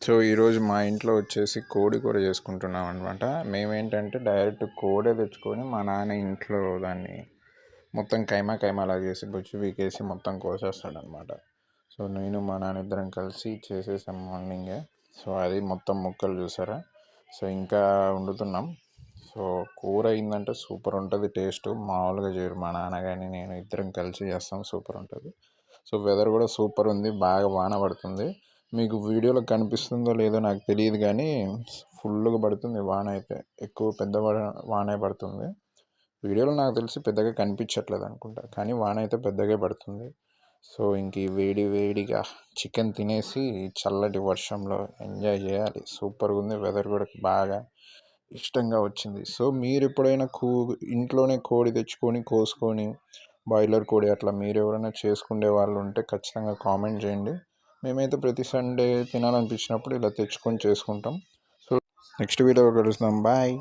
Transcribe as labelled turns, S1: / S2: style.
S1: So ఈరోజు మా ఇంట్లో వచ్చేసి కోడి కూర చేసుకుంటున్నాం అనమాట. మేమేంటంటే డైరెక్ట్ కోడే తెచ్చుకొని మా నాన్న ఇంట్లో దాన్ని మొత్తం కైమా కైమాలా చేసి బొచ్చు వీకేసి మొత్తం కోసేస్తాడనమాట. సో నేను మా నాన్న ఇద్దరం కలిసి చేసేసాం మార్నింగే. సో అది మొత్తం ముక్కలు చూసారా. సో ఇంకా వండుతున్నాం. సో కూర అయిందంటే సూపర్ ఉంటుంది టేస్ట్. మామూలుగా చేయరు మా నాన్న కానీ నేను ఇద్దరం కలిసి చేస్తాం, సూపర్ ఉంటుంది. సో వెదర్ కూడా సూపర్ ఉంది, బాగా వాన పడుతుంది. మీకు వీడియోలో కనిపిస్తుందో లేదో నాకు తెలియదు కానీ ఫుల్గా పడుతుంది వాన అయితే, ఎక్కువ పెద్ద వానే పడుతుంది. వీడియోలో నాకు తెలిసి పెద్దగా కనిపించట్లేదు అనుకుంటా, కానీ వాన అయితే పెద్దగా పడుతుంది. సో ఇంక వేడి వేడిగా చికెన్ తినేసి చల్లటి వర్షంలో ఎంజాయ్ చేయాలి. సూపర్గా ఉంది, వెదర్ కూడా బాగా ఇష్టంగా వచ్చింది. సో మీరు ఎప్పుడైనా ఇంట్లోనే కోడి తెచ్చుకొని కోసుకొని, బాయిలర్ కోడి అట్లా మీరు ఎవరైనా చేసుకునే వాళ్ళు ఉంటే ఖచ్చితంగా కామెంట్ చేయండి. మేమైతే ప్రతి సండే తినాలనిపించినప్పుడు ఇలా తెచ్చుకొని చేసుకుంటాం. సో నెక్స్ట్ వీడియో కలుస్తాం. బాయ్.